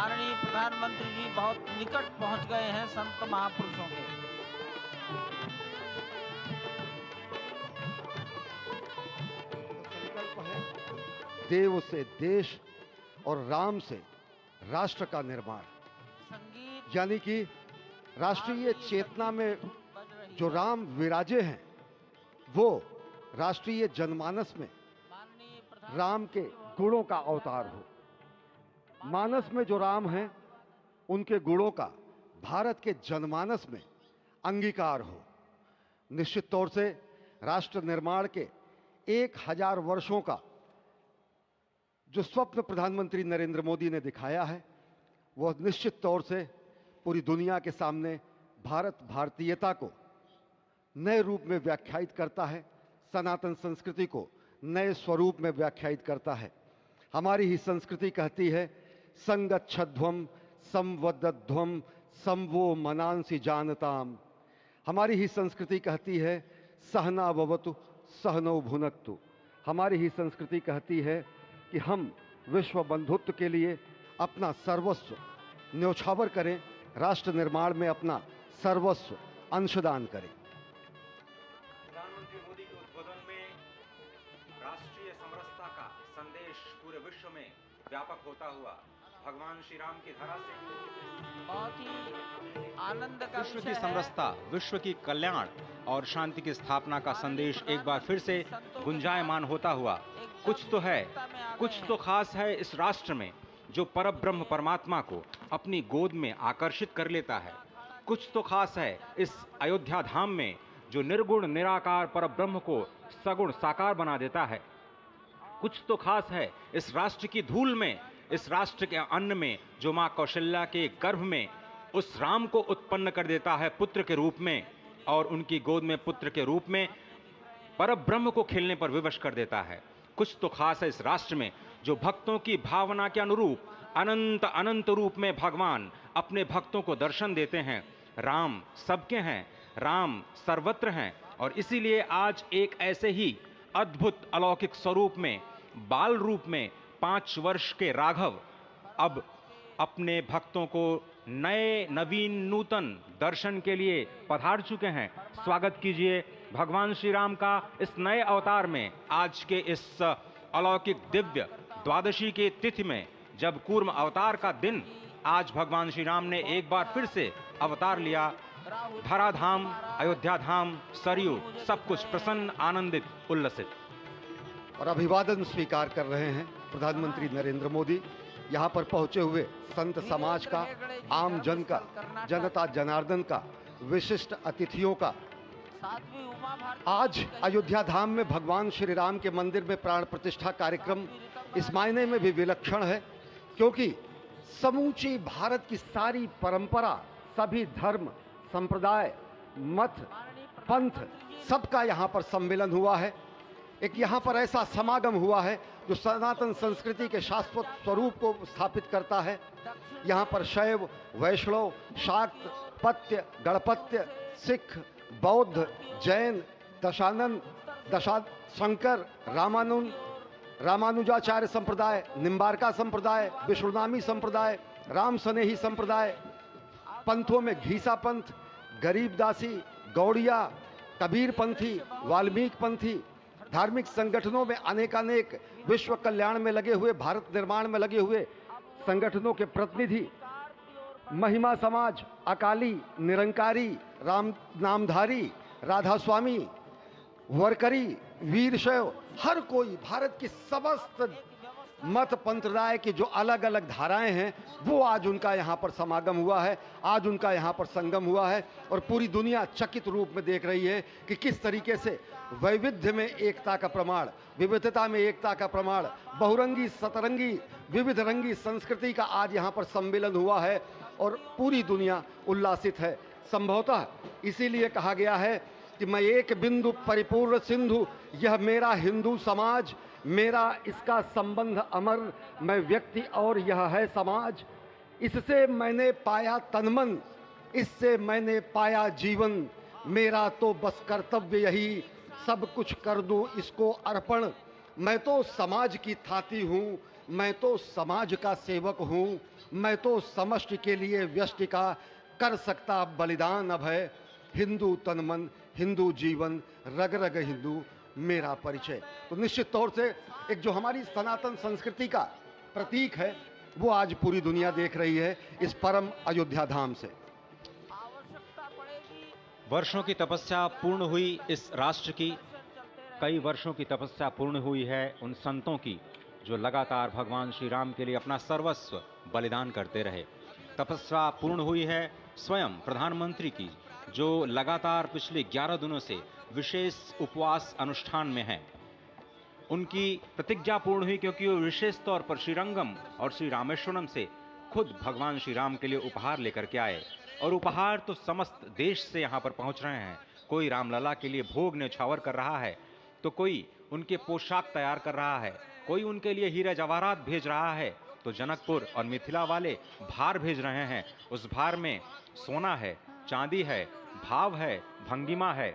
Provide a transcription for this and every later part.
माननीय प्रधानमंत्री जी बहुत निकट पहुंच गए हैं संत महापुरुषों के। संकल्प है देव से देश और राम से राष्ट्र का निर्माण, संगीत यानी कि राष्ट्रीय चेतना में जो राम विराजे हैं वो राष्ट्रीय जनमानस में राम के गुणों का अवतार हो। मानस में जो राम हैं उनके गुणों का भारत के जनमानस में अंगीकार हो। निश्चित तौर से राष्ट्र निर्माण के 1000 वर्षों का जो स्वप्न प्रधानमंत्री नरेंद्र मोदी ने दिखाया है वह निश्चित तौर से पूरी दुनिया के सामने भारत भारतीयता को नए रूप में व्याख्यायित करता है, सनातन संस्कृति को नए स्वरूप में व्याख्यायित करता है। हमारी ही संस्कृति कहती है संगच्छध्वम संवदध्वम संवो मनांसि जानताम। हमारी ही संस्कृति कहती है सहना भवतु सहनौ भुनक्तु। हमारी ही संस्कृति कहती है कि हम विश्व बंधुत्व के लिए अपना सर्वस्व न्यौछावर करें, राष्ट्र निर्माण में अपना सर्वस्व अंशदान करें। प्रधानमंत्री मोदी के उद्बोधन में राष्ट्रीय समरसता का संदेश पूरे विश्व में व्यापक होता हुआ भगवान श्री राम की धरा से बहुत ही आनंद का विश्व विषय की है। समरसता, विश्व की कल्याण और शांति की स्थापना का संदेश एक बार फिर से गुंजायमान होता हुआ कुछ तो है, कुछ तो खास है इस राष्ट्र में जो परब्रह्म परमात्मा को अपनी गोद में आकर्षित कर लेता है। कुछ तो खास है इस अयोध्या धाम में जो निर्गुण निराकार परब्रह्म को सगुण साकार बना देता है। कुछ तो खास है इस राष्ट्र की धूल में, इस राष्ट्र के अन्न में जो मां कौशल्या के गर्भ में उस राम को उत्पन्न कर देता है पुत्र के रूप में, और उनकी गोद में पुत्र के रूप में परब्रह्म को खेलने पर विवश कर देता है। कुछ तो खास है इस राष्ट्र में जो भक्तों की भावना के अनुरूप अनंत अनंत रूप में भगवान अपने भक्तों को दर्शन देते हैं। राम सबके हैं, राम सर्वत्र हैं, और इसीलिए आज एक ऐसे ही अद्भुत अलौकिक स्वरूप में, बाल रूप में 5 वर्ष के राघव अब अपने भक्तों को नए नवीन नूतन दर्शन के लिए पधार चुके हैं। स्वागत कीजिए भगवान श्री राम का इस नए अवतार में, आज के इस अलौकिक दिव्य द्वादशी के तिथि में, जब कूर्म अवतार का दिन आज भगवान श्री राम ने एक बार फिर से अवतार लिया। धराधाम, अयोध्या धाम, सरयू सब कुछ प्रसन्न, आनंदित, उल्लसित। और अभिवादन स्वीकार कर रहे हैं प्रधानमंत्री नरेंद्र मोदी। यहाँ पर पहुंचे हुए संत समाज का, आम जन का, जनता जनार्दन का, विशिष्ट अतिथियों का। आज अयोध्या धाम में भगवान श्री राम के मंदिर में प्राण प्रतिष्ठा कार्यक्रम इस मायने में भी विलक्षण है क्योंकि समूची भारत की सारी परंपरा, सभी धर्म, संप्रदाय, मत, पंथ, सबका यहाँ पर सम्मिलन हुआ है। एक यहाँ पर ऐसा समागम हुआ है जो सनातन संस्कृति के शाश्वत स्वरूप को स्थापित करता है। यहाँ पर शैव, वैष्णव, शाक्त, पत्य, गणपत्य, सिख, बौद्ध, जैन, दशानंद, शंकर, रामानुजाचार्य संप्रदाय, निम्बारका संप्रदाय, विष्णुनामी संप्रदाय, राम सनेही संप्रदाय, पंथों में घीसा पंथ, गरीबदासी, गौड़िया, कबीर पंथी, वाल्मीकि पंथी, धार्मिक संगठनों में अनेकानेक विश्व कल्याण में लगे हुए, भारत निर्माण में लगे हुए संगठनों के प्रतिनिधि, महिमा समाज, अकाली, निरंकारी, राम नामधारी, राधा स्वामी, वरकरी, वीरशैव, हर कोई भारत की समस्त मत पंथराय की जो अलग अलग धाराएं हैं वो आज उनका यहाँ पर समागम हुआ है, आज उनका यहाँ पर संगम हुआ है। और पूरी दुनिया चकित रूप में देख रही है कि किस तरीके से वैविध्य में एकता का प्रमाण, विविधता में एकता का प्रमाण, बहुरंगी सतरंगी विविध रंगी संस्कृति का आज यहाँ पर सम्मेलन हुआ है और पूरी दुनिया उल्लासित है। संभवतः इसीलिए कहा गया है कि मैं एक बिंदु परिपूर्ण सिंधु, यह मेरा हिंदू समाज, मेरा इसका संबंध अमर, मैं व्यक्ति और यह है समाज। इससे मैंने पाया तनमन, इससे मैंने पाया जीवन, मेरा तो बस कर्तव्य यही, सब कुछ कर दूं इसको अर्पण। मैं तो समाज की थाती हूँ, मैं तो समाज का सेवक हूँ, मैं तो समष्टि के लिए व्यष्टि का कर सकता बलिदान अब है। हिंदू तन मन, हिंदू जीवन, रग रग हिंदू मेरा परिचय। तो निश्चित तौर से एक जो हमारी सनातन संस्कृति का प्रतीक है वो आज पूरी दुनिया देख रही है इस परम अयोध्या धाम से। आवश्यकता पड़ेगी। वर्षों की तपस्या पूर्ण हुई इस राष्ट्र की, कई वर्षों की तपस्या पूर्ण हुई है उन संतों की जो लगातार भगवान श्री राम के लिए अपना सर्वस्व बलिदान करते रहे। तपस्या पूर्ण हुई है स्वयं प्रधानमंत्री की जो लगातार पिछले 11 दिनों से विशेष उपवास अनुष्ठान में हैं। उनकी प्रतिज्ञा पूर्ण हुई क्योंकि वो विशेष तौर पर श्रीरंगम और श्री रामेश्वरम से खुद भगवान श्री राम के लिए उपहार लेकर के आए, और उपहार तो समस्त देश से यहाँ पर पहुँच रहे हैं। कोई रामलला के लिए भोग न्यौछावर कर रहा है, तो कोई उनके पोशाक तैयार कर रहा है, कोई उनके लिए हीरा जवाहरात भेज रहा है, तो जनकपुर और मिथिला वाले भार भेज रहे हैं। उस भार में सोना है, चांदी है, भाव है, भंगिमा है,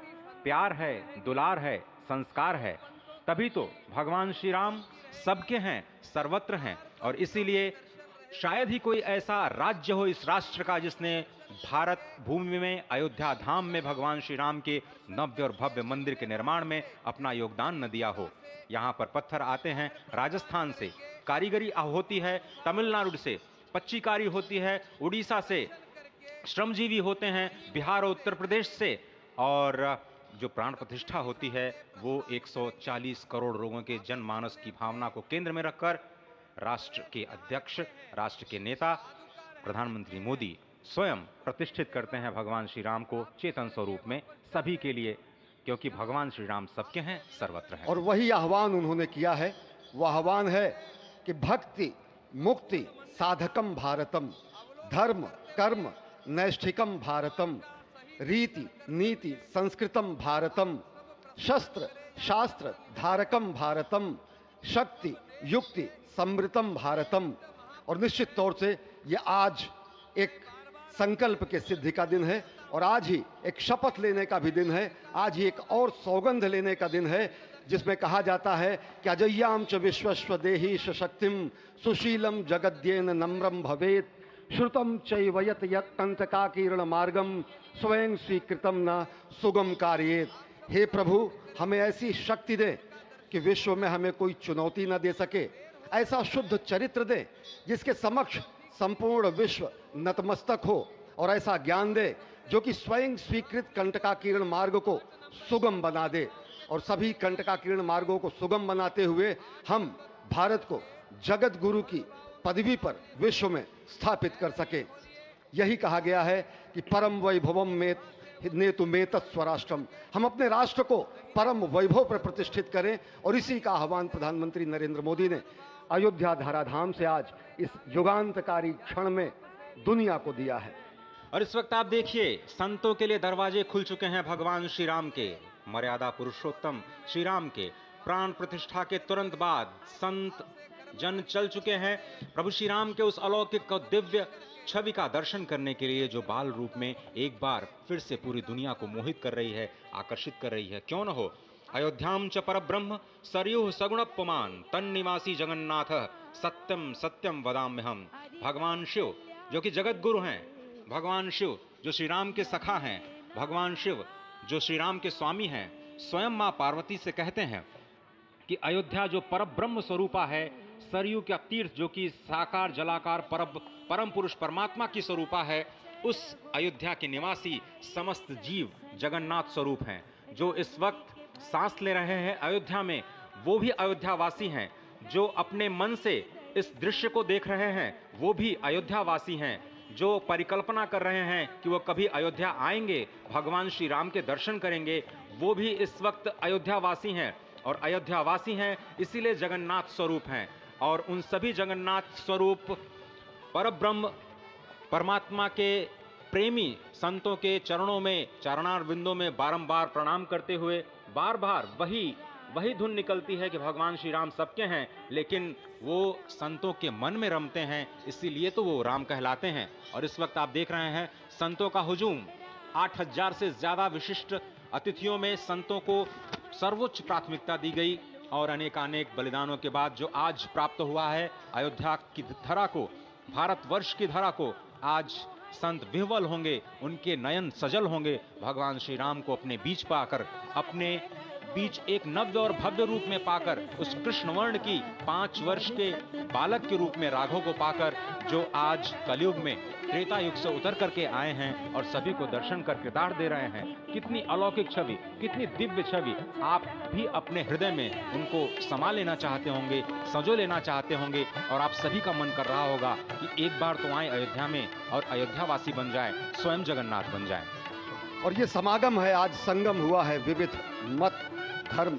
प्यार है, दुलार है, संस्कार है। तभी तो भगवान श्री राम सबके हैं, सर्वत्र हैं, और इसीलिए शायद ही कोई ऐसा राज्य हो इस राष्ट्र का जिसने भारत भूमि में अयोध्या धाम में भगवान श्री राम के नव्य और भव्य मंदिर के निर्माण में अपना योगदान न दिया हो। यहाँ पर पत्थर आते हैं राजस्थान से, कारीगरी होती है तमिलनाडु से, पच्चीकारी होती है उड़ीसा से, श्रमजीवी होते हैं बिहार और उत्तर प्रदेश से, और जो प्राण प्रतिष्ठा होती है वो 140 करोड़ लोगों के जनमानस की भावना को केंद्र में रखकर राष्ट्र के अध्यक्ष, राष्ट्र के नेता प्रधानमंत्री मोदी स्वयं प्रतिष्ठित करते हैं भगवान श्री राम को चेतन स्वरूप में सभी के लिए, क्योंकि भगवान श्री राम सबके हैं, सर्वत्र हैं। और वही आह्वान उन्होंने किया है, वह आह्वान है कि भक्ति मुक्ति साधकम भारतम, धर्म कर्म नैष्ठिकम भारतम, रीति नीति संस्कृतम भारतम, शस्त्र शास्त्र धारकम भारतम, शक्ति युक्ति समृतम भारतम। और निश्चित तौर से ये आज एक संकल्प के सिद्धि का दिन है, और आज ही एक शपथ लेने का भी दिन है, आज ही एक और सौगंध लेने का दिन है जिसमें कहा जाता है कि अजय्याम च विश्वस्व देहि शक्तिम सुशीलम जगद्येन नम्रम भवेत, श्रुतम चैवयत यत्कंटकाकीर्ण मार्गम स्वयं स्वीकृतम न सुगम कार्येत। हे प्रभु, हमें ऐसी शक्ति दे कि विश्व में हमें कोई चुनौती न दे सके, ऐसा शुद्ध चरित्र दे जिसके समक्ष संपूर्ण विश्व नतमस्तक हो, और ऐसा ज्ञान दे जो कि स्वयं स्वीकृत कंटकाकीर्ण मार्ग को सुगम बना दे, और सभी कंटकाकीर्ण मार्गों को सुगम बनाते हुए हम भारत को जगत गुरु की पदवी पर विश्व में स्थापित कर सके। यही कहा गया है कि परम वैभवम में नेतु मेतत् स्वराष्ट्रम, हम अपने राष्ट्र को परम वैभव पर प्रतिष्ठित करें, और इसी का आह्वान प्रधानमंत्री नरेंद्र मोदी ने अयोध्या धराधाम से आज इस युगांतकारी क्षण में दुनिया को दिया है। और इस वक्त आप देखिए संतों के लिए दरवाजे खुल चुके हैं भगवान श्री राम के, मर्यादा पुरुषोत्तम श्री राम के प्राण प्रतिष्ठा के तुरंत बाद संत जन चल चुके हैं प्रभु श्री राम के उस अलौकिक और दिव्य छवि का दर्शन करने के लिए जो बाल रूप में एक बार फिर से पूरी दुनिया को मोहित कर रही है, आकर्षित कर रही है। क्यों न हो, अयोध्याम च परब्रह्म सरयुः सगुणप्पमान तन्निवासी जगन्नाथ सत्यम सत्यम वदाम्यहम। भगवान शिव जो कि जगत गुरु हैं, भगवान शिव जो श्री राम के सखा हैं, भगवान शिव जो श्री राम के स्वामी हैं, स्वयं मां पार्वती से कहते हैं कि अयोध्या जो परब्रह्म स्वरूपा है, सरयू का तीर्थ जो कि साकार जलाकार परम पुरुष परमात्मा की स्वरूपा है, उस अयोध्या के निवासी समस्त जीव जगन्नाथ स्वरूप हैं। जो इस वक्त सांस ले रहे हैं अयोध्या में, वो भी अयोध्यावासी हैं। जो अपने मन से इस दृश्य को देख रहे हैं, वो भी अयोध्यावासी हैं। जो परिकल्पना कर रहे हैं कि वो कभी अयोध्या आएंगे, भगवान श्री राम के दर्शन करेंगे, वो भी इस वक्त अयोध्यावासी हैं। और अयोध्यावासी हैं इसीलिए जगन्नाथ स्वरूप हैं। और उन सभी जगन्नाथ स्वरूप परब्रह्म परमात्मा के प्रेमी संतों के चरणों में, चरणार बिंदों में बारंबार प्रणाम करते हुए बार बार वही धुन निकलती है कि भगवान श्री राम सबके हैं, लेकिन वो संतों के मन में रमते हैं, इसीलिए तो वो राम कहलाते हैं। और इस वक्त आप देख रहे हैं संतों का हुजूम, 8000 से ज्यादा विशिष्ट अतिथियों में संतों को सर्वोच्च प्राथमिकता दी गई। और अनेकानेक बलिदानों के बाद जो आज प्राप्त हुआ है, अयोध्या की धरा को, भारतवर्ष की धरा को आज संत विह्वल होंगे, उनके नयन सजल होंगे, भगवान श्री राम को अपने बीच पाकर, अपने बीच एक नव्य और भव्य रूप में पाकर, उस कृष्ण वर्ण की 5 वर्ष के बालक के रूप में राघव को पाकर, जो आज कलयुग में त्रेता युग से उतर करके आए हैं और सभी को दर्शन कर कृतार्थ दे रहे हैं। कितनी अलौकिक छवि, कितनी दिव्य छवि। आप भी अपने हृदय में उनको समा लेना चाहते होंगे, संजो लेना चाहते होंगे, और आप सभी का मन कर रहा होगा कि एक बार तो आए अयोध्या में और अयोध्यावासी बन जाए, स्वयं जगन्नाथ बन जाए। और ये समागम है, आज संगम हुआ है विविध मत, धर्म,